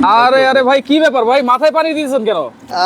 আরে আরে ভাই কি ব্যাপার ভাই, মাথায় পানি দিয়েছেন কেন?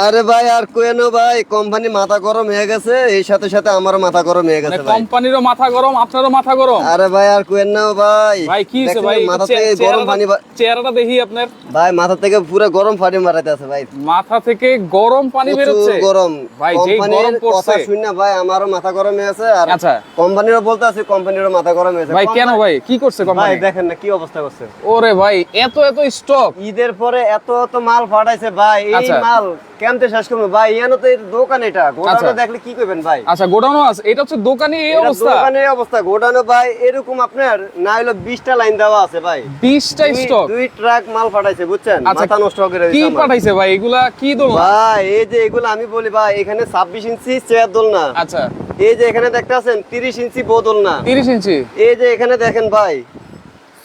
আরে ভাই আর কোয়েনো ভাই, কোম্পানি মাথা গরম হয়ে গেছে, এই সাথে সাথে আমারও মাথা গরম হয়ে গেছে ভাই। কোম্পানিরও মাথা গরম, আপনারও মাথা গরম? আরে ভাই আর কোয়েন না ভাই। ভাই কি হইছে দেখছেন ভাই? মাথা থেকে গরম পানি চেহারাটা দেখি আপনার। ভাই মাথা থেকে পুরো গরম পানি মারাতে আছে ভাই। মাথা থেকে গরম পানি বের হচ্ছে? প্রচুর গরম ভাই, যেই কোম্পানির গরম কথা পড়ছে শুন না ভাই, আমারও মাথা গরম হয়ে আছে। আর আচ্ছা কোম্পানিরও বলতে আছে, কোম্পানিরও মাথা গরম হয়েছে ভাই। কেন ভাই, কি করছে ভাই? কোম্পানি? দেখেন না কি অবস্থা করছে। ওরে ভাই, এত এত স্টক ঈদের পরে এত এত মাল ফাটাইছে ভাই। এই আচ্ছা। মাল কেমতে শেষ করবো ভাই? ইয়ানো তো এর দোকান, এটা গোডাউনে আচ্ছা। দেখলে কি করবেন ভাই? আচ্ছা, গোডাউনও আছে? এটা হচ্ছে দোকানে এই এটা অবস্থা? দোকানের অবস্থা। গোডাউনে ভাই এরকম আপনার না হলো 20টা লাইন দেওয়া আছে ভাই। 20টা স্টক? দুই ট্রাক মাল ফাটাইছে বুঝছেন। আচ্ছা, মাথা নষ্ট করে কি দিয়েছে আমার। পাঠাইছে ভাই এগুলা? কি দোলনা? ভাই এই যে এগুলো আমি বলি ভাই, এখানে 26 ইঞ্চি চেয়ার দোলনা। আচ্ছা, এই যে এখানে দেখতে আছেন 30 ইঞ্চি বোতল না। 30 ইঞ্চি? এই যে এখানে দেখেন ভাই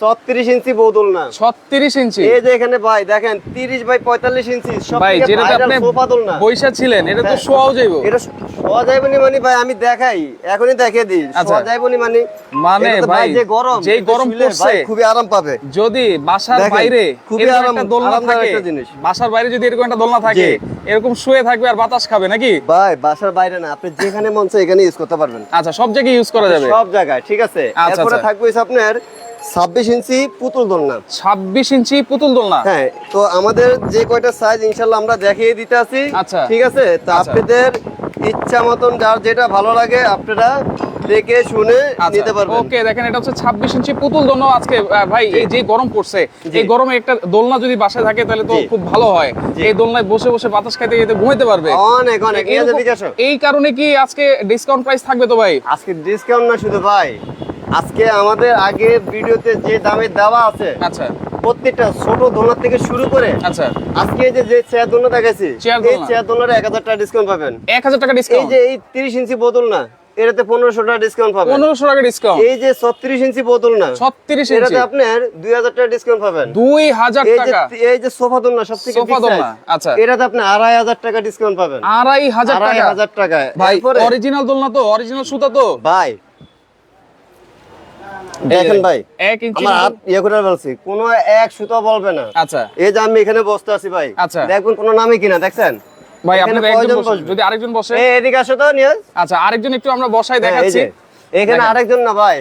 36 ইঞ্চি বোতল না। 36 ইঞ্চি? এই যে এখানে ভাই দেখেন 30 বাই 45 ইঞ্চি সব ভাই থেকে যেটাতে ভাইরাল আপনি সোফা দোলনা। বইসা ছিলেন, এটা তো হ্যাঁ। শোয়াও যাইবো। এটা শোয়া যাইবনি মানে ভাই আমি দেখাই, এখনই দেখিয়ে দিই। আচ্ছা। শোয়া যাইবনি মানে মানে এটা তো ভাই, যে গরম, যেই এটা গরম শুলে পড়ছে, ভাই খুবই আরাম পাবে। যদি বাসার দেখেন, বাইরে খুবই এরকম একটা দোলনা আরামদায়ক থাকে, একটা জিনিস। বাসার বাইরে যদি এরকম একটা দোলনা থাকে, এরকম শুয়ে থাকবে আর বাতাস খাবে নাকি? ভাই বাসার বাইরে না, আপনি যেখানে মন চায় এখানে ইউজ করতে পারবেন। আচ্ছা, সব জায়গায় ইউজ করা যাবে? সব জায়গায়, ঠিক আছে। আচ্ছা, এরপরে আচ্ছা। থাকবে হচ্ছে আপনার 26 ইঞ্চি পুতুল দোলনা। 26 ইঞ্চি পুতুল দোলনা? হ্যাঁ, তো আমাদের যে কয়টা সাইজ ইনশাআল্লাহ আমরা দেখিয়ে দিতে আছি। আচ্ছা। ঠিক আছে, তো আচ্ছা। আপনাদের ইচ্ছা মতন যার যেটা ভালো লাগে আপনারা দেখে শুনে নিতে পারবেন। ওকে, দেখেন এটা হচ্ছে 26 ইঞ্চি পুতুল দোলনা। আজকে ভাই এই যে গরম পড়ছে, এই গরমে একটা দোলনা যদি বাসায় থাকে তাহলে তো খুব ভালো হয়। এই দোলনায় বসে বসে বাতাস খাইতে খাইতে ঘুমাইতে পারবে। অনেক অনেক নিয়ে যাবে বিকাশ। এই কারণে কি আজকে ডিসকাউন্ট প্রাইস থাকবে তো ভাই? আজকে ডিসকাউন্ট না শুধু ভাই, আজকে আমাদের আগে ভিডিওতে যে দামে দেওয়া আছে, আচ্ছা প্রত্যেকটা ছোট দোলনা থেকে শুরু করে আচ্ছা, আজকে এই যে চেয়ার দোলনা দেখাইছি, চেয়ার এই দোলনা। চেয়ার দোলনার 1000 টাকা ডিসকাউন্ট পাবেন। 1000 টাকা এই ডিসকাউন্ট? যে এই 30 ইঞ্চি বোতল না, এটাতে 1500 টাকা ডিসকাউন্ট পাবেন। 1500 টাকা ডিসকাউন্ট? এই যে 36 ইঞ্চি বোতল না, 36 ইঞ্চি? এটাতে আপনার 2000 টাকা ডিসকাউন্ট পাবেন। 2000 এই যে টাকা? এই যে সোফা দোলনা সবথেকে সোফা দোলনা, আচ্ছা। এটাতে আপনি 2500 টাকা ডিসকাউন্ট পাবেন। 2500 টাকা? 2500 টাকা। ভাই এরপরে অরিজিনাল দোলনা তো? অরিজিনাল সুতা তো? ভাই দেখেন ভাই, 1 ইঞ্চি? আমার হাত ইয়ে করে বলছি, কোনো এক সুতো বলবে না। আচ্ছা এই যে আমি এখানে বসতে আছি ভাই, আচ্ছা। দেখুন কোনো নামই কিনা দেখছেন ভাই, এখানে আপনাদের একজন কয়জন বসে, বসবে? যদি আরেকজন বসে? এই এদিকে আসো তো নিয়াজ। আচ্ছা, আরেকজন একটু আমরা বসাই হ্যাঁ, এই দেখাচ্ছি। যে এখানে দেখেন। আরেকজন না ভাই,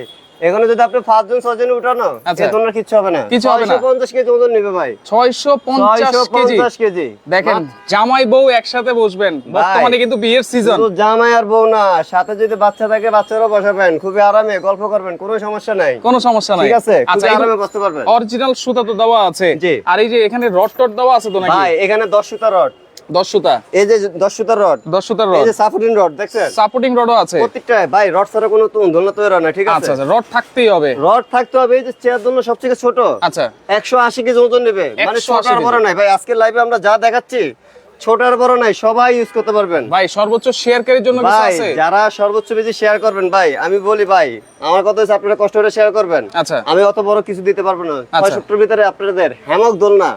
এখানে যদি আপনি 5 জন 6 জন উঠানো, আচ্ছা। এই দোলনার কিচ্ছু হবে না। কিচ্ছু হবে না। 650 কেজি ওজন নেবে ভাই। 650 কেজি? 650 কেজি। দেখেন, জামাই বউ একসাথে বসবেন। বর্তমানে কিন্তু বিয়ের সিজন। শুধু জামাই আর বউ না, সাথে যদি বাচ্চা থাকে বাচ্চারাও বসাবেন, খুবই আরামে গল্প করবেন, কোনো সমস্যা নাই। কোনো সমস্যা নাই? ঠিক আছে, আচ্ছা, খুবই আরামে বসতে পারবেন। অরিজিনাল সুতা তো দেওয়া আছে? জি। আর এই যে এখানে রড টড দেওয়া আছে তো নাকি? ভাই এখানে 10 সুতা রড, 10 সুতা? এই যে 10 সুতা রড, 10 সুতার এই রড? যে সাপোর্টিং রড দেখছেন, সাপোর্টিং রডও আছে? প্রত্যেকটা ভাই রড ছাড়া কোনো দোলনা তৈরি হয় না। ঠিক আচ্ছা আছে, আচ্ছা, রড থাকতেই হবে? রড থাকতে হবে। এই যে চেয়ার দোলনা সবথেকে ছোট, আচ্ছা 180 কেজি ওজন নেবে, মানে 180 ছোট আর বড় নাই ভাই। আজকে লাইভে আমরা যা দেখাচ্ছি ছোট আর বড় নাই, সবাই ইউজ করতে পারবেন। ভাই, সর্বোচ্চ শেয়ারকারীর জন্য কিছু ভাই আছে? যারা সর্বোচ্চ বেশি শেয়ার করবেন ভাই, আমি বলি ভাই আমার কথা হচ্ছে আপনারা কষ্ট করে শেয়ার করবেন। আচ্ছা আমি অত বড় কিছু দিতে পারবো না। আচ্ছা। 65 ভিতরে আপনাদের হ্যামক দোলনা,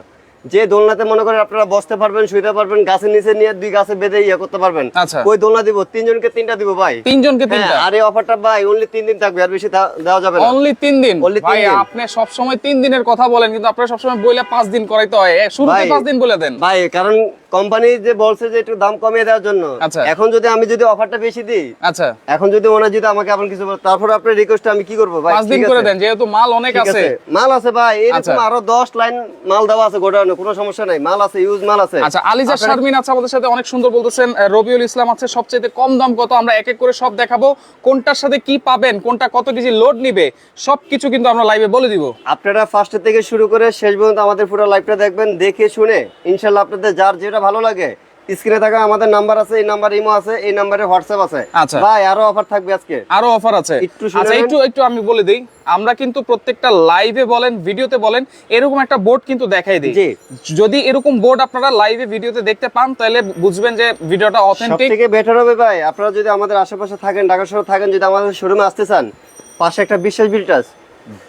যে দোলনাতে মনে করেন আপনারা বসতে পারবেন, শুইতে পারবেন, গাছের নিচে নিয়ে 2 গাছে বেঁধে ইয়ে করতে পারবেন। আচ্ছা। ওই দোলনা দিব 3 জনকে 3টা দিব ভাই। 3 জনকে 3টা? হ্যাঁ, আর এই অফারটা ভাই অনলি 3 দিন থাকবে, আর বেশি দেওয়া যাবে না। অনলি 3 দিন? Only 3 ভাই দিন। আপনি সব সময় 3 দিনের কথা বলেন, কিন্তু আপনারা সব সময় বইলা 5 দিন করাইতে হয়। শুরুতে ভাই, 5 দিন বলে দেন ভাই কারণ কোম্পানি যে বলছে যে একটু দাম কমিয়ে দেওয়ার জন্য। আচ্ছা। এখন যদি আমি যদি অফারটা বেশি দিই, আচ্ছা, এখন যদি ওনা যদি আমাকে আপন কিছু বলে, তারপর আপনার রিকোয়েস্ট আমি কি করব ভাই? 5 দিন ঠিক করে আছে? দেন, যেহেতু মাল অনেক ঠিক আছে। মাল আছে ভাই, আচ্ছা। এরকম আরো 10 লাইন মাল দেওয়া আছে গোডাউনে, কোনো সমস্যা নাই, মাল আছে, ইউজ মাল আছে। আচ্ছা, আলিজা শারমিন আছে আমাদের সাথে, অনেক সুন্দর বলতেছেন। রবিউল ইসলাম আছে। সবচেয়ে কম দাম কত? আমরা এক এক করে সব দেখাবো, কোনটার সাথে কি পাবেন, কোনটা কত কেজি লোড নিবে, সবকিছু কিন্তু আমরা লাইভে বলে দিব। আপনারা ফার্স্ট থেকে শুরু করে শেষ পর্যন্ত আমাদের পুরো লাইভটা দেখবেন, দেখে শুনে ইনশাআল্লাহ আপনাদের যার যেটা ভালো লাগে, স্ক্রিনে থাকা আমাদের নাম্বার আছে, এই নাম্বার ইমো আছে, এই নাম্বারে হোয়াটসঅ্যাপ আছে। আচ্ছা। ভাই আরো অফার থাকবে আজকে, আরো অফার আছে? একটু শুনে আচ্ছা, নেন। একটু আমি বলে দিই, আমরা কিন্তু প্রত্যেকটা লাইভে বলেন, ভিডিওতে বলেন, এরকম একটা বোর্ড কিন্তু দেখাই দিই। জি। যদি এরকম বোর্ড আপনারা লাইভে ভিডিওতে দেখতে পান, তাহলে বুঝবেন যে ভিডিওটা অথেন্টিক। সবথেকে বেটার হবে ভাই, আপনারা যদি আমাদের আশেপাশে থাকেন, ঢাকা শহরে থাকেন, যদি আমাদের শোরুমে আসতে চান, পাশে একটা বিশ্বাস বিল্ডার্স,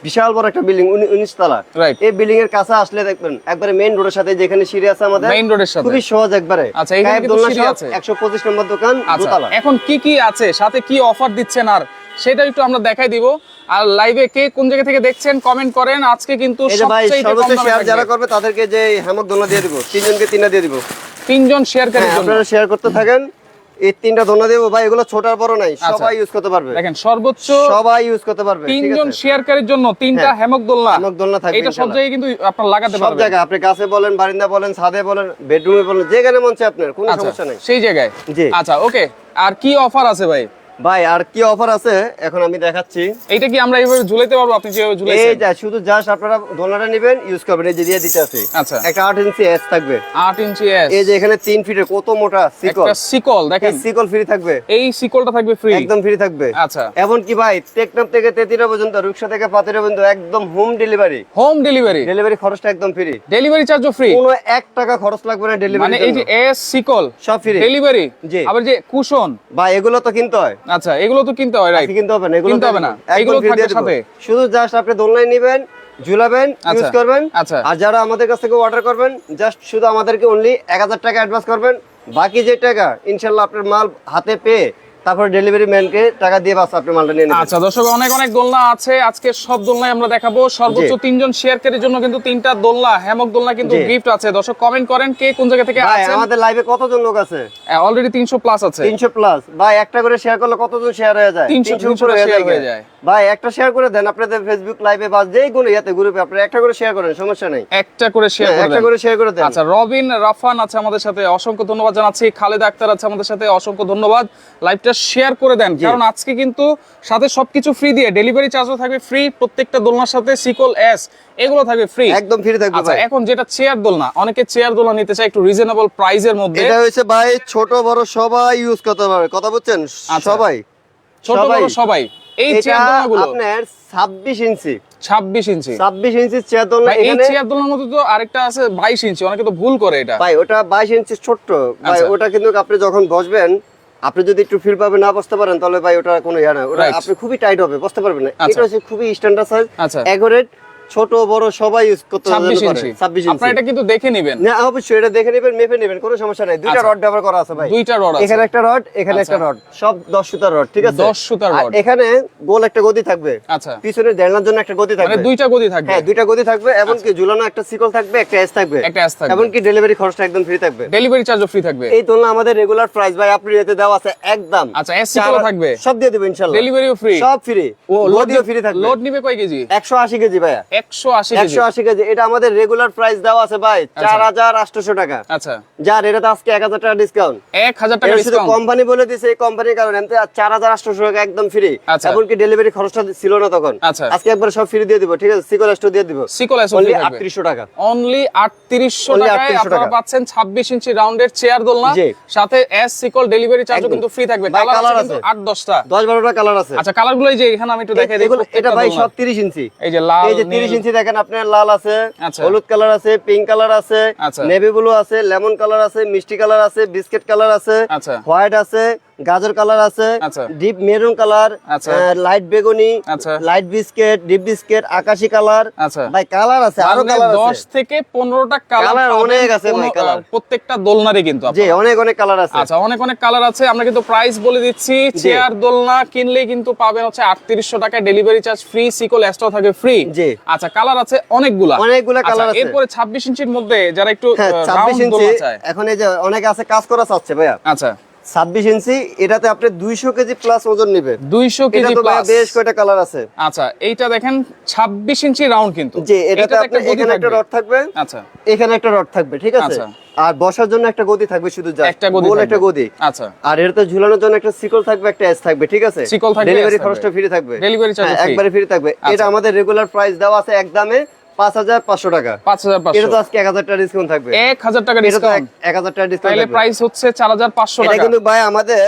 বিশাল বড় একটা বিল্ডিং, 19 তলা। রাইট। এই বিল্ডিং এর কাছে আসলে দেখবেন একবারে মেইন রোডের সাথে যেখানে সিঁড়ি আছে আমাদের, মেইন রোডের সাথে খুবই সহজ একবারে। আচ্ছা, এখানে কায়েব কিন্তু দোলনা সিঁড়ি শপ, আছে। 125 নম্বর দোকান, আচ্ছা, দোতলা। এখন কি কি আছে, সাথে কি অফার দিচ্ছেন, আর সেটা একটু আমরা দেখাই দিব। আর লাইভে কে কোন জায়গা থেকে দেখছেন কমেন্ট করেন। আজকে কিন্তু এই যে ভাই সবচেয়ে কম সর্বোচ্চ দামে শেয়ার থাকবে। যারা করবে তাদেরকে যে হ্যামক দোলনা দিয়ে দিব, তিনজনকে তিনটা দিয়ে দিব। 3 জন শেয়ারকারীর জন্য আপনারা শেয়ার করতে থাকেন, এই তিনটা দোলনা দেবো ভাই, এগুলো ছোট আর বড় নাই, সবাই ইউজ করতে পারবে। দেখেন সর্বোচ্চ সবাই ইউজ করতে পারবে। 3 ঠিক জন আছে, শেয়ারকারীর জন্য 3টা হ্যাঁ। হ্যামক দোলনা। হ্যামক দোলনা থাকবে এটা সব ইনশাআল্লাহ। জায়গায় কিন্তু আপনারা লাগাতে সব পারবেন। জায়গায় আপনি গাছে বলেন, বারান্দা বলেন, ছাদে বলেন, বেডরুমে বলেন, যেখানে মন চায় আপনার কোনো আচ্ছা, সমস্যা নেই। সেই জায়গায়। জি। আচ্ছা ওকে, আর কি অফার আছে ভাই? ভাই আর কি অফার আছে এখন আমি দেখাচ্ছি। এইটা কি আমরা এইভাবে ঝুলাইতে পারবো? আপনি যেভাবে এই ঝুলাইছেন যা শুধু জাস্ট আপনারা দোলনাটা নেবেন, ইউজ করবেন, এই যে দিয়ে দিতে আছে। আচ্ছা। একটা 8 ইঞ্চি এস থাকবে, 8 ইঞ্চি এস। এই যে এখানে 3 ফিটের কত মোটা সিকল, একটা সিকল দেখেন, সিকল ফ্রি থাকবে, এই সিকলটা থাকবে ফ্রি, একদম ফ্রি থাকবে। আচ্ছা। এমন কি ভাই টেকনাফ থেকে তেতিরা পর্যন্ত, রূপসা থেকে পাতিরা পর্যন্ত একদম home delivery. Home delivery, delivery খরচটা একদম ফ্রি, ডেলিভারি চার্জও ফ্রি। কোনো 1 টাকা খরচ লাগবে না ডেলিভারি। মানে এই যে এস সিকল সব ফ্রি ডেলিভারি, জি। আবার যে কুশন, ভাই এগুলো তো কিনতে হয়। আচ্ছা এগুলো তো কিনতে হয়, রাইট? আজকে কিনতে হবে না, এগুলো কিনতে হবে না, একদম এগুলো free থাকবে দিয়ে দেব। সাথে। শুধু জাস্ট আপনি দোলনায় নেবেন, ঝুলাবেন, ইউজ আচ্ছা, করবেন। আচ্ছা। আর যারা আমাদের কাছ থেকে অর্ডার করবেন, জাস্ট শুধু আমাদেরকে অনলি 1000 টাকা অ্যাডভান্স করবেন, বাকি যে টাকা ইনশাআল্লাহ আপনার মাল হাতে পেয়ে তারপর ডেলিভারি ম্যানকে টাকা দিয়ে বাস আপনি মালটা নিয়ে নেবেন। আচ্ছা দর্শক, অনেক অনেক দোলনা আছে, আজকে সব দোলনায় আমরা দেখাবো। সর্বোচ্চ 3 জন শেয়ারকারীর জন্য কিন্তু 3টা দোলনা, হ্যামক দোলনা কিন্তু জি। গিফট আছে। দর্শক কমেন্ট করেন কে কোন জায়গা থেকে ভাই আছেন। আমাদের লাইভে কতজন লোক আছে? অলরেডি 300 প্লাস আছে। 300 প্লাস। ভাই একটা করে শেয়ার করলে কতজন শেয়ার হয়ে যায়? 300 উপরে শেয়ার হয়ে যায়। ভাই একটা শেয়ার করে দেন আপনাদের ফেসবুক লাইভে বা যেই কোনো ইয়াতে গ্রুপে, আপনারা একটা করে শেয়ার করেন, সমস্যা নেই। একটা করে শেয়ার হ্যাঁ, করে একটা দেন। করে শেয়ার করে দেন। আচ্ছা, রবিন রাফান আছে আমাদের সাথে, অসংখ্য ধন্যবাদ জানাচ্ছি। খালেদ আক্তার আছে আমাদের সাথে, অসংখ্য ধন্যবাদ। লাইভটা শেয়ার করে দেন, কারণ আজকে কিন্তু সাথে সবকিছু ফ্রি দিয়ে, ডেলিভারি চার্জও থাকবে ফ্রি, প্রত্যেকটা দোলনার সাথে সিকল এস এগুলো থাকবে ফ্রি, একদম ফ্রি থাকবে আচ্ছা ভাই। এখন যেটা চেয়ার দোলনা, অনেকে চেয়ার দোলনা নিতে চায় একটু রিজনেবল প্রাইসের মধ্যে। এটা হচ্ছে ভাই ছোট বড় সবাই ইউজ করতে পারবে, কথা বুঝছেন? আচ্ছা। সবাই ছোট বড় সবাই এই এটা চেয়ার দোলনাগুলো আপনার 26 ইঞ্চি 26 ইঞ্চি 26 ইঞ্চি চেয়ার দোলনা। ভাই, এই এখানে চেয়ার দোলনার মধ্যে তো আরেকটা আছে 22 ইঞ্চি, অনেকে তো ভুল করে এটা। ভাই ওটা 22 ইঞ্চি ছোট্ট ভাই, আচ্ছা। ওটা কিন্তু আপনি যখন বসবেন, আপনি যদি একটু ফিল পাবে না বসতে পারেন, তাহলে ভাই ওটা কোনো ইয়া না, ওটা Right. আপনি খুবই টাইট হবে, বসতে পারবেন না। আচ্ছা। এটা হচ্ছে খুবই স্ট্যান্ডার্ড সাইজ, আচ্ছা। একুরেট, ছোট বড় সবাই ইউজ করতে 26 পারে। ইঞ্চি 26 আপনারা ইঞ্চি এটা কিন্তু দেখে নেবেন, না, অবশ্যই এটা দেখে নেবেন, মেপে নেবেন, কোনো সমস্যা নাই। দুইটা আচ্ছা। রড ব্যবহার করা আছে ভাই, দুইটা রড আছে, এখানে একটা রড, এখানে আচ্ছা। একটা রড, সব 10 সুতার রড, ঠিক আছে? 10 সুতার আর রড। এখানে গোল একটা গদি থাকবে, আচ্ছা পিছনে দেড়নার জন্য একটা গদি মানে থাকবে। দুইটা গদি থাকবে, হ্যাঁ, দুইটা গদি থাকবে, এমনকি ঝুলানো একটা সিকল থাকবে, একটা এস থাকবে, একটা S থাকবে। এমনকি ডেলিভারি খরচটা একদম ফ্রি থাকবে। ডেলিভারি চার্জও ফ্রি থাকবে। এই দোলনা আমাদের রেগুলার প্রাইস ভাই আপনি এতে দেওয়া আছে একদম। আচ্ছা, S সিকলও থাকবে, সব দিয়ে দেব ইনশাআল্লাহ, ডেলিভারিও ফ্রি, সব ফ্রি, লোডিও ফ্রি থাকবে। লোড নিবে কয় কেজি? 180 কেজি ভাইয়া, 180 কেজি। 180 কেজি। এটা আমাদের রেগুলার প্রাইস দেওয়া আছে ভাই 4800 টাকা, আচ্ছা, যার এটা তো আজকে 1000 টাকা ডিসকাউন্ট। 1000 টাকা এটা শুধু ডিসকাউন্ট। কোম্পানি বলে দিছে, এই কোম্পানির কারণে এমনি 4800 টাকা একদম ফ্রি, আচ্ছা। এমনকি ডেলিভারি খরচটা ছিল না তখন। আচ্ছা। আজকে একবার সব ফ্রি দিয়ে দিব, ঠিক আছে? সিকল এক্সট্রা দিয়ে দিব, সিকল এসও অনলি ফ্রি থাকবে। 3800 টাকা। অনলি 3800 Only টাকায় 3800 আপনারা টাকা। পাচ্ছেন 26 ইঞ্চি রাউন্ডের চেয়ার দোলনা, জি। সাথে এস সিকল ডেলিভারি চার্জও একদম। কিন্তু ফ্রি থাকবে। ভাই, কালার কালার আছে কিন্তু আছে। 8-10টা, 10-12টা কালার আছে। আচ্ছা কালারগুলো এই যে এখানে আমি একটু দেখাই দিই। এগুলো এটা ভাই সব 30 ইঞ্চি, এই যে লাল, এই যে 30 নীল, ইঞ্চি দেখেন আপনার, লাল আছে, আচ্ছা। হলুদ কালার আছে, পিঙ্ক কালার আছে, আচ্ছা। নেভি ব্লু আছে, লেমন কালার আছে, মিষ্টি কালার আছে, বিস্কিট কালার আছে, আচ্ছা। হোয়াইট আছে, গাজর কালার আছে, আচ্ছা। ডিপ মেরুন কালার, আচ্ছা। লাইট বেগুনি, আচ্ছা। লাইট বিস্কিট, ডিপ বিস্কিট, আকাশি কালার। আচ্ছা। ভাই কালার আছে, আরো মানে কালার 10 আছে, থেকে 15টা কালার কালার পাবেন অনেক আছে ভাই, কালার। প্রত্যেকটা দোলনারই কিন্তু জি আপনারা। অনেক অনেক কালার আছে। আচ্ছা, অনেক অনেক কালার আছে। আমরা কিন্তু প্রাইস বলে দিচ্ছি, চেয়ার দোলনা কিনলেই কিন্তু পাবেন হচ্ছে 3800 টাকায়, ডেলিভারি চার্জ ফ্রি, সিকল এক্সট্রা থাকে ফ্রি। জি। আচ্ছা, কালার আছে অনেকগুলা, অনেকগুলা কালার আছে। এরপরে 26 ইঞ্চির মধ্যে যারা একটু হ্যাঁ, 26 রাউন্ড ইঞ্চি দোলনা চায়, এখন এই যে অনেকে আছে কাজ করা চাচ্ছে ভাইয়া, আচ্ছা 26 ইঞ্চি, এটাতে আপনি 200 কেজি প্লাস ওজন নেবে। 200 এটা কেজি তো ভাইয়া প্লাস। বেশ কয়টা কালার আছে। আচ্ছা, এইটা দেখেন 26 ইঞ্চি রাউন্ড কিন্তু। জি, এটাতে এটাতে আপনি গদি এখানে একটা থাকবে। রড থাকবে, আচ্ছা এখানে একটা রড থাকবে, ঠিক আছে? আচ্ছা। আর বসার জন্য একটা গদি থাকবে, শুধু যা একটা গদি গোল থাকবে। একটা গদি। আচ্ছা, আর এটাতে ঝুলানোর জন্য একটা সিকল থাকবে, একটা এস থাকবে, ঠিক আছে? সিকল থাকবে, ডেলিভারি S থাকবে। খরচটা ফ্রি থাকবে, ডেলিভারি চার্জ হ্যাঁ, ফ্রি। একবারে ফ্রি থাকবে। এটা আচ্ছা। আমাদের রেগুলার প্রাইস দেওয়া আছে একদমে 5500 টাকা। 5500। এটা তো আজকে 1000 টাকা ডিসকাউন্ট থাকবে। 1000 টাকা এটা তো ডিসকাউন্ট, 1000 টাকা ডিসকাউন্ট তাহলে থাকবে। প্রাইস হচ্ছে 4500 এটা টাকা। কিন্তু ভাই আমাদের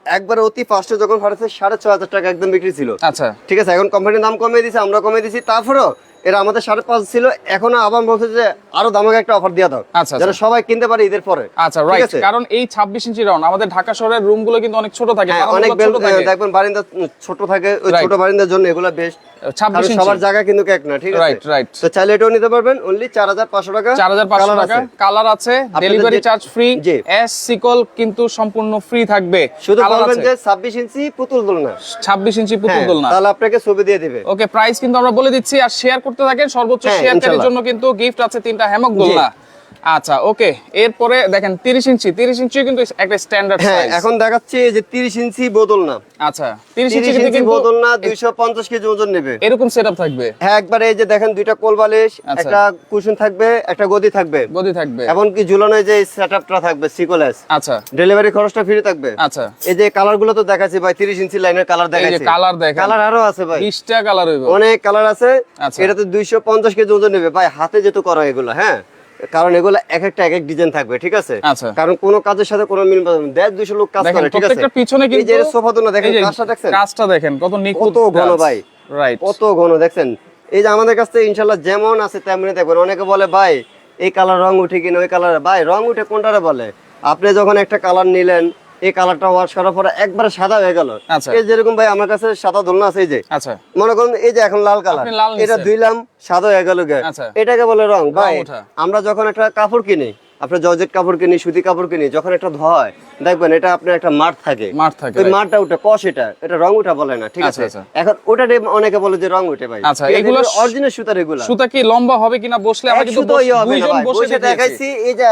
একবার অতি ফার্স্টে যখন খরচ 6500 টাকা একদম বিক্রি ছিল, আচ্ছা, ঠিক আছে? এখন কোম্পানির দাম কমিয়ে দিয়েছে, আমরা কমিয়ে দিয়েছি, তারপরেও এটা আমাদের 5.5 ছিল, এখন আবার বলছে যে আরো দামাকে একটা অফার দিয়ে দাও, আচ্ছা, যেন সবাই কিনতে পারে ঈদের পরে। আচ্ছা ঠিক রাইট, আছে? কারণ এই 26 ইঞ্চি রাউন্ড আমাদের ঢাকা শহরের রুম গুলো কিন্তু অনেক ছোট থাকে, হ্যাঁ, বারান্দাগুলো অনেক ছোট থাকে। দেখবেন বারিন্দা ছোট থাকে, ওই Right. ছোট বারিন্দার জন্য এগুলো বেস্ট। 26 ইঞ্চি সবার জায়গা কিন্তু এক না, ঠিক আছে? রাইট রাইট, তো চাইলে এটাও নিতে পারবেন, অনলি 4500 টাকা। 4500 Colour টাকা, আছে। কালার আছে, আপনাদের ডেলিভারি যে- চার্জ ফ্রি, জি। এস সিকল কিন্তু সম্পূর্ণ ফ্রি থাকবে। শুধু Colour বলবেন আছে। যে 26 ইঞ্চি পুতুল দোলনা, 26 ইঞ্চি পুতুল হ্যাঁ, দোলনা। তাহলে আপনাকে ছবি দিয়ে দিবে। ওকে, প্রাইস কিন্তু আমরা বলে দিচ্ছি, আর শেয়ার করতে থাকেন, সর্বোচ্চ হ্যাঁ, শেয়ারকারীর ইনশাল্লাহ। জন্য কিন্তু গিফট আছে 3টা হ্যামক দোলনা। আচ্ছা ওকে, এরপরে দেখেন 30 ইঞ্চি কিন্তু একটা স্ট্যান্ডার্ড হ্যাঁ, সাইজ। এখন দেখাচ্ছি এই যে 30 ইঞ্চি বোতল না, আচ্ছা 30 30 ইঞ্চি ইঞ্চি কিন্তু বোতল না, 250 কেজি ওজন নেবে। এরকম সেটআপ থাকবে, হ্যাঁ, একবারে এই যে দেখেন দুইটা কোল বালিশ, আচ্ছা। একটা কুশন থাকবে, একটা গদি থাকবে, গদি থাকবে। এমনকি ঝুলানো যে সেটআপটা থাকবে সিকোলেস। আচ্ছা ডেলিভারি খরচটা ফ্রি থাকবে। আচ্ছা, এই যে কালার গুলো তো দেখাচ্ছি ভাই, 30 ইঞ্চি লাইনের কালার এই যে দেখাচ্ছি। কালার দেখেন, কালার আরো আছে ভাই, 20টা কালার হইব। অনেক কালার আছে। আচ্ছা। এটাতে 250 কেজি ওজন নেবে ভাই, হাতে যেহেতু করা এগুলো, হ্যাঁ, কারণ এগুলো এক একটা এক এক ডিজাইন থাকবে, ঠিক আছে? আচ্ছা। কারণ কোন কাজের সাথে কোনো মিল পাবে না। 150 লোক কাজ দেখেন করে, ঠিক আছে? প্রত্যেকটা পিছনে এই কিন্তু যে সোফা দোলনা দেখেন, এই যে কাজটা দেখছেন কাজটা দেখেন কত নিখুঁত, কত ঘন ভাই, রাইট। কত ঘন দেখছেন। এই যে আমাদের কাছে ইনশাআল্লাহ যেমন আছে তেমনি দেখবেন। অনেকে বলে ভাই এই কালার রং উঠে কিনা, ওই কালার, ভাই রং উঠে কোনটারে বলে? আপনি যখন একটা কালার নিলেন, এই কালারটা ওয়াশ করার পরে একবারে সাদা হয়ে গেল। আচ্ছা। এই যেরকম ভাই আমার কাছে সাদা দোলনা আছে, এই যে আচ্ছা মনে করুন এই যে এখন লাল কালার, আপনি লাল এটা নিছেন। ধুইলাম সাদা হয়ে গেল, আচ্ছা। এটাকে বলে রং। ভাই ওঠা। আমরা যখন একটা কাপড় কিনি, আপনার জর্জেট কাপড় কিনি, সুতি কাপড় কিনি, যখন একটা ধোয় দেখবেন এটা আপনার একটা মাঠ থাকে, মাঠ থাকে, ওই right. মাঠটা উঠে কষ, এটা রং উঠা বলে না, ঠিক আচ্ছা, আছে? আচ্ছা। এখন ওটা অনেকে বলে যে রং উঠে ভাই। আচ্ছা, এগুলো অরিজিনাল সুতার, এগুলো সুতা কি লম্বা হবে কিনা বসলে আমরা কিন্তু দুইজন বসে দেখাইছি। দেখাইছি। এই যে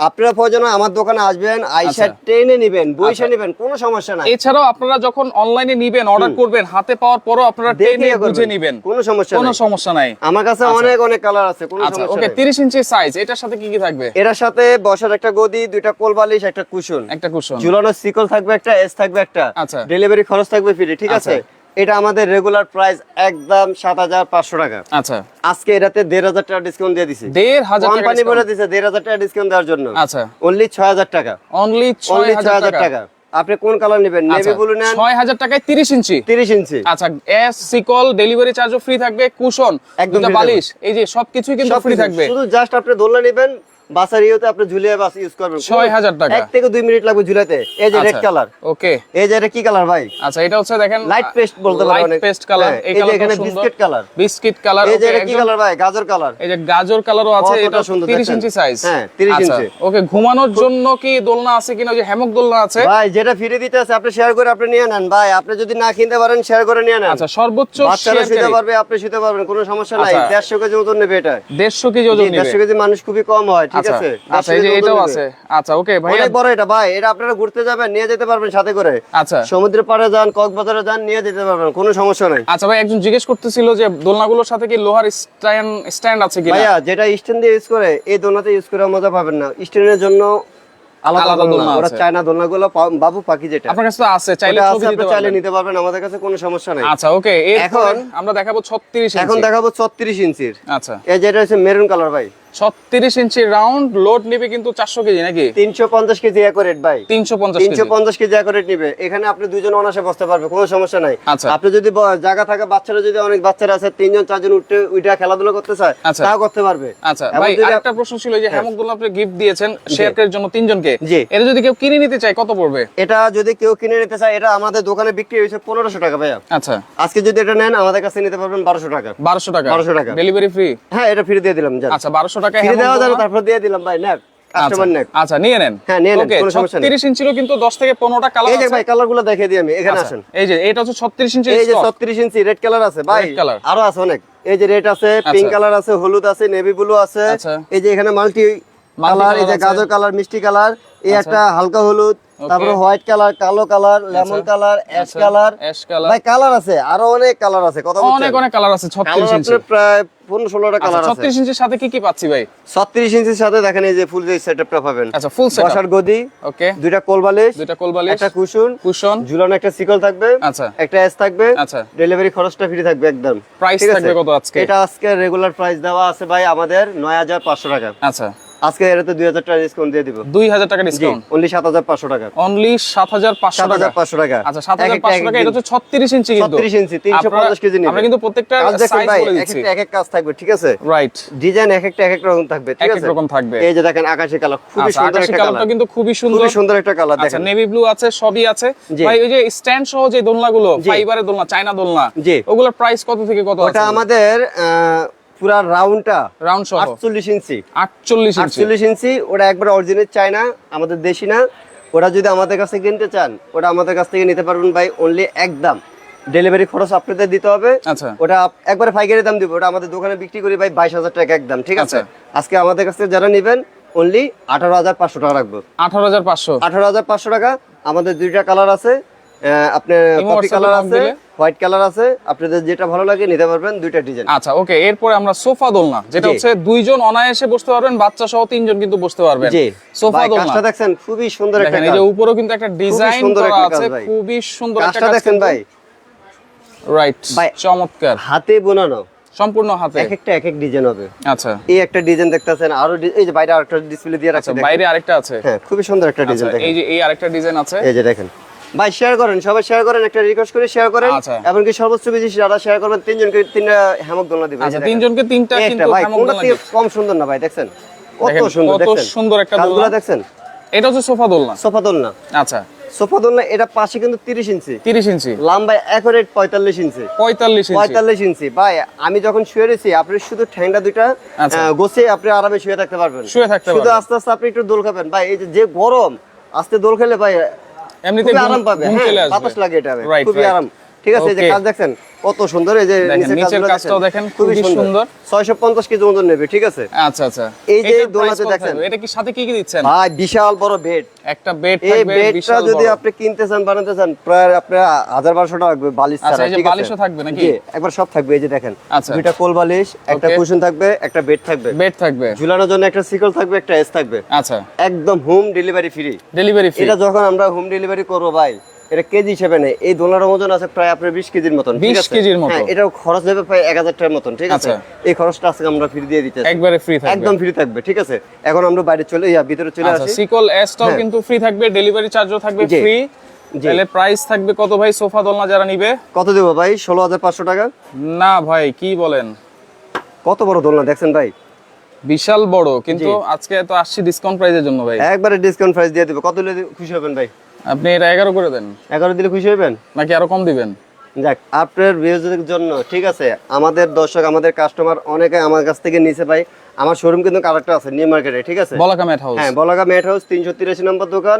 আপনারা প্রয়োজন আমার দোকানে আসবেন, আইসা আচ্ছা। ট্রেনে নিবেন, বইসা আচ্ছা। নিবেন, কোনো সমস্যা নাই। এছাড়াও আপনারা যখন অনলাইনে নিবেন, অর্ডার করবেন, হাতে পাওয়ার পরও আপনারা দেখে টেনে করবেন, বুঝে নিবেন, কোনো সমস্যা কোনো নাই। সমস্যা নাই। আমার কাছে আচ্ছা। অনেক অনেক কালার আছে, কোনো আচ্ছা সমস্যা ওকে, নাই। 30 ইঞ্চি সাইজ, এটার সাথে কি কি থাকবে? এটার সাথে বসার একটা গদি, দুইটা কোল বালিশ, একটা কুশন, একটা কুশন, ঝুলানো সিকল থাকবে, একটা এস থাকবে, একটা আচ্ছা। ডেলিভারি খরচ থাকবে ফ্রি, ঠিক আছে? আচ্ছা। এটা আমাদের রেগুলার প্রাইস একদম 7500 টাকা। আচ্ছা আজকে এটাতে 1500 টাকা ডিসকাউন্ট দিয়ে দিছি। 1500 টাকা কোম্পানি বলে দিছে 1500 টাকা ডিসকাউন্ট দেওয়ার জন্য। আচ্ছা, অনলি 6000 টাকা, অনলি অনলি 6000 6000 টাকা। টাকা। আপনি কোন কালার নেবেন? নেভি ব্লু নেন, 6000 টাকায় 30 ইঞ্চি। 30 ইঞ্চি আচ্ছা, এস সিকল, ডেলিভারি চার্জও ফ্রি থাকবে, কুশন, একদম দুটো free বালিশ, এই যে সবকিছুই কিন্তু ফ্রি সবকিছু। থাকবে। শুধু জাস্ট আপনি দোলনা নেবেন, বাসার ইউতে আপনি ঝুলিয়ে বাস ইউজ করবেন। 6000 টাকা। 1 থেকে 2 মিনিট লাগবে ঝুলাতে। এই যে রেড কালার, ওকে। এই যে এটা কি কালার ভাই? আচ্ছা, এটা হচ্ছে দেখেন লাইট পেস্ট বলতে পারেন, লাইট পেস্ট কালার। এই যে এখানে বিস্কিট কালার, বিস্কিট কালার। এই যে এটা কি কালার ভাই? গাজর কালার। এই যে গাজর কালারও আছে, কতটা এটা সুন্দর 30 দেখেন। ইঞ্চি সাইজ। হ্যাঁ, 30 ইঞ্চি। ওকে, ঘুমানোর জন্য কি দোলনা আছে কিনা? ওই যে হ্যামক দোলনা আছে। ভাই যেটা ফ্রি দিতে আছে আপনি শেয়ার করে আপনি নিয়ে নেন ভাই। আপনি যদি না কিনতে পারেন শেয়ার করে নিয়ে নেন। আচ্ছা, সর্বোচ্চ বাচ্চারা শুতে শেয়ারকারী পারবে, আপনি শুতে পারবেন, কোনো সমস্যা নাই। আচ্ছা। 150 কেজি ওজন নেবে এটা। 150 কেজি ওজন নেবে। 150 কেজি মানুষ খুবই কম হয়, ঠিক আচ্ছা আছে? আচ্ছা, এই যে এটাও আছে। আচ্ছা ওকে ভাই, অনেক বড় এটা ভাই। এটা আপনারা ঘুরতে যাবেন, নিয়ে যেতে পারবেন সাথে করে। আচ্ছা সমুদ্রের পাড়ে যান, কক্সবাজারে যান, নিয়ে যেতে পারবেন, কোনো সমস্যা নাই। আচ্ছা ভাই, একজন জিজ্ঞেস করতেছিল যে দোলনাগুলোর সাথে কি লোহার স্ট্যান্ড আছে কিনা? ভাইয়া যেটা স্ট্যান্ড দিয়ে ইউজ করে এই দোলনাতে ইউজ করে মজা পাবেন না। স্ট্যান্ডের জন্য আলাদা আলাদা দোলনা দোলনা, ওরা আছে। চায়না দোলনাগুলো বাবু পাখি যেটা, আপনার কাছে তো আছে, চাইলে ওটা ছবি আছে, আপনি দিতে চাইলে পারবেন। নিতে পারবেন, আমাদের কাছে কোনো সমস্যা নাই। আচ্ছা ওকে, এখন এখন আমরা দেখাবো 36 এখন ইঞ্চি। দেখাবো 34 ইঞ্চির। আচ্ছা, এই যেটা হচ্ছে মেরুন কালার ভাই, 36 ইঞ্চি রাউন্ড, লোড নিবে কিন্তু 400 কেজি নাকি? 350 কেজি অ্যাকুরেট ভাই, 350 কেজি। 350 কেজি অ্যাকুরেট নিবে। এখানে আপনি দুজন অনাসে বসতে পারবে, কোনো সমস্যা নাই। আচ্ছা। আপনি যদি জায়গা থাকে, বাচ্চারা যদি অনেক বাচ্চারা আছে, 3জন 4জন উঠে খেলাধুলা করতে চায়, আচ্ছা। তাও করতে পারবে। আচ্ছা এবং ভাই, যদি আরেকটা প্রশ্ন ছিল, এই যে হ্যামক দোলনা আপনি গিফট দিয়েছেন শেয়ারকারীর জন্য 3 জনকে, জি। এটা যদি কেউ কিনে নিতে চায় কত পড়বে? এটা যদি কেউ কিনে নিতে চায়, এটা আমাদের দোকানে বিক্রি হয়েছে 1500 টাকা ভাইয়া। আচ্ছা, আজকে যদি এটা নেন আমাদের কাছে নিতে পারবেন 1200 টাকা। 1200 টাকা। 1200 টাকা। Delivery free? হ্যাঁ, এটা ফ্রি দিয়ে দিলাম। আচ্ছা, 1200 টাকা ফ্রি দেওয়া যাবে, তারপর দিয়ে দিলাম ভাই। নেক কাস্টমার নেক। আচ্ছা, নিয়ে নেন। হ্যাঁ, নিয়ে নেন, ওকে, কোনো সমস্যা নেই। 36 ইঞ্চিরও কিন্তু 10 থেকে 15টা কালার এই যে আছে। ভাই কালারগুলো দেখিয়ে দিই আমি, এখানে আচ্ছা, আসেন। এই যে এটা হচ্ছে 36 ইঞ্চি এই যে স্টক। 36 ইঞ্চি রেড কালার আছে ভাই, Red color। আরো আছে অনেক। এই যে রেড আছে, পিঙ্ক কালার আছে, হলুদ আছে, নেভি ব্লু আছে। আচ্ছা। এই যে এখানে মাল্টি কালার, এই যে আছে। গাজর কালার, মিষ্টি কালার, এই আচ্ছা। একটা হালকা হলুদ, তারপরে হোয়াইট কালার, কালো colour, lemon colour, ash colour. Ash colour. ভাই কালার আছে, আরো অনেক কালার আছে। কথা বলছেন, অনেক অনেক কালার আছে 36 ইঞ্চি। প্রায় 15-16টা কালার আচ্ছা, আছে। 36 ইঞ্চির সাথে কি কি পাচ্ছি ভাই? 36 ইঞ্চির সাথে দেখেন এই যে ফুল যে সেটআপটা পাবেন। আচ্ছা, ফুল সেটআপ। বসার গদি, ওকে, দুইটা কোল বালিশ, দুইটা কোল বালিশ, একটা কুশন, কুশন, ঝুলানো একটা সিকল থাকবে, আচ্ছা, একটা এস থাকবে। আচ্ছা। ডেলিভারি খরচটা ফ্রি থাকবে একদম। প্রাইস ঠিক আছে? থাকবে কত আজকে? এটা আজকে রেগুলার প্রাইস দেওয়া আছে ভাই আমাদের 9500 টাকা। আচ্ছা, আজকে এর তো 2000 টাকা ডিসকাউন্ট দিয়ে দিব। 2000 টাকা ডিসকাউন্ট, অনলি 7500 টাকা। অনলি 7500 টাকা। 7500 টাকা। আচ্ছা 7500 টাকা। এটা হচ্ছে 36 ইঞ্চি কিন্তু 36 ইঞ্চি 350 কেজি নিবে। আমরা কিন্তু প্রত্যেকটা সাইজ বলে দিচ্ছি। এক একটা এক কাজ থাকবে, ঠিক আছে? রাইট। ডিজাইন এক একটা এক এক রকম থাকবে, ঠিক আছে? এক এক রকম থাকবে। এই যে দেখেন আকাশি কালার, খুবই সুন্দর একটা কালার। কালারটা কিন্তু খুবই সুন্দর, খুবই সুন্দর একটা কালার আচ্ছা দেখেন। নেভি ব্লু আছে, সবই আছে ভাই। ওই যে স্ট্যান্ড সহ যে দোলনাগুলো, ফাইবারের দোলনা, চায়না দোলনা, ওগুলোর প্রাইস কত থেকে কত আছে? ওটা আমাদের পুরা রাউন্ডটা রাউন্ড সহ 48 ইঞ্চি। 48 ইঞ্চি। ওটা একবার অরিজিনাল চায়না, আমাদের দেশি না। ওটা যদি আমাদের কাছে কিনতে চান, ওটা আমাদের কাছ থেকে নিতে পারবেন ভাই, অনলি একদম ডেলিভারি খরচ আপনাদের দিতে হবে। আচ্ছা ওটা একবারে পাইকারি দাম দিব। ওটা আমাদের দোকানে বিক্রি করি ভাই 22000 টাকা একদম, ঠিক আছে? আজকে আমাদের কাছে যারা নেবেন অনলি 18500 টাকা রাখবো। 18500 18500 টাকা। আমাদের দুইটা কালার আছে, আপনার কফি কালার আছে, হোয়াইট কালার আছে। আপনাদের যেটা ভালো লাগে নিতে পারবেন, দুইটা ডিজাইন। আচ্ছা ওকে, এরপরে আমরা সোফা দোলনা, যেটা হচ্ছে দুইজন অনায়াসে বসতে পারবেন, বাচ্চা সহ তিনজন কিন্তু বসতে পারবেন। জি সোফা দোলনা কাজটা দেখছেন, খুবই সুন্দর একটা কাজ। এই যে উপরেও কিন্তু একটা ডিজাইন করা আছে, খুবই সুন্দর একটা কাজটা দেখেন ভাই। রাইট, চমৎকার, হাতে বোনানো, সম্পূর্ণ হাতে, এক একটা এক এক ডিজাইন হবে। আচ্ছা এই একটা ডিজাইন দেখতেছেন, আরো এই যে বাইরে আরেকটা ডিসপ্লে দিয়ে রাখছে, বাইরে আরেকটা আছে। হ্যাঁ খুবই সুন্দর একটা ডিজাইন দেখেন। এই যে এই আরেকটা ডিজাইন আছে, এই যে দেখেন ভাই। শেয়ার করেন, সবাই শেয়ার করেন, একটা রিকোয়েস্ট করে শেয়ার করেন। এমনকি সর্বোচ্চ বেশি যারা শেয়ার করবেন তিনজনকে তিনটা হ্যামক দোলনা দিবেন। আচ্ছা তিনজনকে তিনটা কিন্তু হ্যামক দোলনা দিবেন। কম সুন্দর না ভাই, দেখছেন কত সুন্দর, কত সুন্দর একটা দোলনা দেখছেন। এটা হচ্ছে সোফা দোলনা। সোফা দোলনা, আচ্ছা সোফা দোলনা। এটা পাশে কিন্তু 30 ইঞ্চি, 30 ইঞ্চি লম্বা একুরেট 45 ইঞ্চি, 45 ইঞ্চি। ভাই আমি যখন শুয়ে রয়েছি, আপনি শুধু ঠ্যাংটা দুইটা গোছে আপনি আরামে শুয়ে থাকতে পারবেন, শুধু আস্তে আস্তে আপনি একটু দোল খাবেন ভাই। এই যে গরম, আস্তে দোল খেলে ভাই এমনিতে আরাম পাবে, বাতাস লাগে, এটা খুবই আরাম, ঠিক আছে? এই যে কাজ দেখছেন কত সুন্দর। এই যে নিচের কাজটাও দেখেন, খুবই সুন্দর। 650 কেজি ওজন নেবে, ঠিক আছে? আচ্ছা আচ্ছা। এই যে দোলনাতে দেখেন, এটা কি সাথে কি কি দিচ্ছেন ভাই? বিশাল বড় বেড, একটা বেড থাকবে। এই বেডটা যদি আপনি কিনতে চান, বানাতে চান, প্রায় আপনার 1000-1200 টাকা লাগবে। বালিশ ছাড়া, আচ্ছা এই যে বালিশও থাকবে নাকি? জি একবার সব থাকবে। এই যে দেখেন আচ্ছা, দুইটা কোল বালিশ, একটা কুশন থাকবে, একটা বেড থাকবে, ঝুলানোর জন্য একটা সিকল থাকবে, একটা এস থাকবে। আচ্ছা একদম হোম ডেলিভারি ফ্রি। এটা যখন আমরা হোম ডেলিভারি করব ভাই, এটা কেজি হিসেবে নেই। এই দোলনার ওজন আছে প্রায় আপনার 20 কেজির মতন, 20 কেজির মতো। হ্যাঁ, এটাও খরচ হবে প্রায় 1000 টাকার মতন, ঠিক আছে? এই খরচটা আজকে আমরা ফ্রি দিয়ে দিতেছি, একবারে ফ্রি থাকবে, একদম ফ্রি থাকবে, ঠিক আছে? এখন আমরা বাইরে ভিতরে চলে আসি। সিকল এসটাও কিন্তু ফ্রি থাকবে, ডেলিভারি চার্জও থাকবে ফ্রি। তাহলে প্রাইস থাকবে কত ভাই সোফা দোলনা যারা নিবে? কত দেব ভাই? 16500 টাকা। না ভাই কি বলেন, কত বড় দোলনা দেখছেন ভাই, বিশাল বড়। কিন্তু আজকে তো আসছি ডিসকাউন্ট প্রাইসের জন্য ভাই, একবারে ডিসকাউন্ট প্রাইস দিয়ে দেব। কত দিলে খুশি হবেন ভাই? আপনি এটা 11 করে দেন। 11 দিলে খুশি হবেন নাকি আরো কম দিবেন? যাক, আপনার ভিউজের জন্য, ঠিক আছে? আমাদের দর্শক, আমাদের কাস্টমার অনেকে আমার কাছ থেকে নিছে ভাই। আমার শোরুম কিন্তু কারেক্ট আছে নিউ মার্কেটে, ঠিক আছে? বলাকা ম্যাট হাউস। হ্যাঁ বলাকা ম্যাট হাউস 383 নম্বর দোকান,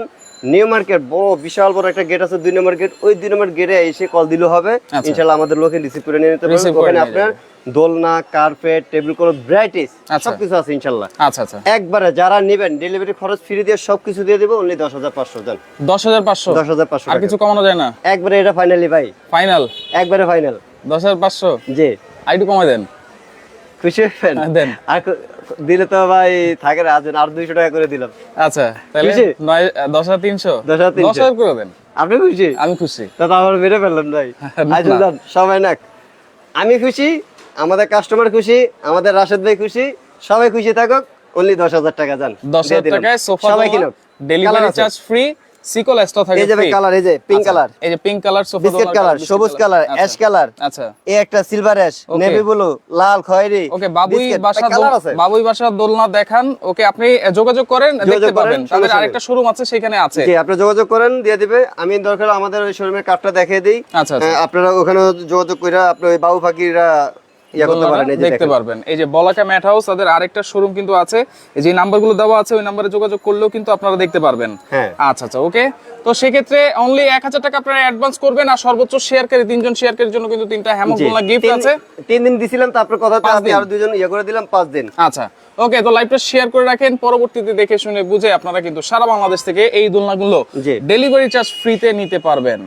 নিউ মার্কেট। বড় বিশাল বড় একটা গেট আছে, 2 নম্বর গেট। ওই 2 নম্বর গেটে এসে কল দিলে হবে, ইনশাআল্লাহ আমাদের লোকে রিসিভ করে নিয়ে নিতে পারবেন। ওখানে আপনার দোলনা, কার্পেট, টেবিল ক্লথ, ভ্যারাইটিস সবকিছু আছে ইনশাআল্লাহ। আচ্ছা আচ্ছা। একবারে যারা নেবেন ডেলিভারি খরচ ফ্রি দিয়ে সবকিছু দিয়ে দেব, অনলি 10500 দেন। 10500 10500 আর কিছু কমানো যায় না? একবারে এটা ফাইনালি ভাই, ফাইনাল, একবারে ফাইনাল 10500। জি আর একটু কমাই দেন। খুশি হবেন? দেন। আর দিলে তো ভাই থাকে না, আর 200 টাকা করে দিলাম। আচ্ছা তাহলে 10300 10000 করে দেন। আপনি খুশি? আমি খুশি। তা আমার মেরে ফেললেন ভাই। আচ্ছা যান, সবাই নাক। আমি খুশি, আমাদের কাস্টমার খুশি, আমাদের রাশেদ ভাই খুশি, সবাই খুশি থাকুক। অনলি 10000 টাকা যান। 10000 টাকায় সোফা সবাই কিনুক, ডেলিভারি চার্জ ফ্রি। সিকল এসটা থাকে, এই যে কালার, এই যে পিঙ্ক কালার, এই যে pink colour sofa, biscuit colour, সবুজ কালার, অ্যাশ কালার। আচ্ছা এই একটা সিলভার অ্যাশ, নেভি ব্লু, লাল, খয়েরি। ওকে বাবুই বাসা দোলনা দেখান। ওকে আপনি যোগাযোগ করেন, দেখতে পাবেন। তাদের আরেকটা শোরুম আছে, সেখানে আছে। জি আপনি যোগাযোগ করেন, দিয়ে দিবে। আমি দরকার আমাদের ওই শোরুমের কার্ডটা দেখিয়ে দেই। আচ্ছা আপনারা ওখানে যোগাযোগ করে আপনি ওই বাবু ফাকিরা দেখতে পারবেন। এই যে বলাকা ম্যাট হাউস, তাদের আরেকটা শোরুম কিন্তু আছে। এই যে নাম্বারগুলো দেওয়া আছে, ওই নাম্বারে যোগাযোগ করলেও কিন্তু আপনারা দেখতে পারবেন। আচ্ছা আচ্ছা ওকে। তো সেক্ষেত্রে অনলি 1000 টাকা আপনারা অ্যাডভান্স করবেন, আর সর্বোচ্চ শেয়ারকারী 3জন শেয়ারকারীর জন্য কিন্তু 3টা হ্যামক দোলনা গিফট আছে। 3 দিন দিছিলাম, তারপর কথাতে আমি আর 2 জন করে দিলাম 5 দিন। আচ্ছা ওকে। তো লাইভটা শেয়ার করে রাখেন, পরবর্তীতে দেখে শুনে বুঝে আপনারা কিন্তু সারা বাংলাদেশ থেকে এই দোলনাগুলো ডেলিভারি চার্জ ফ্রিতে নিতে পারবেন।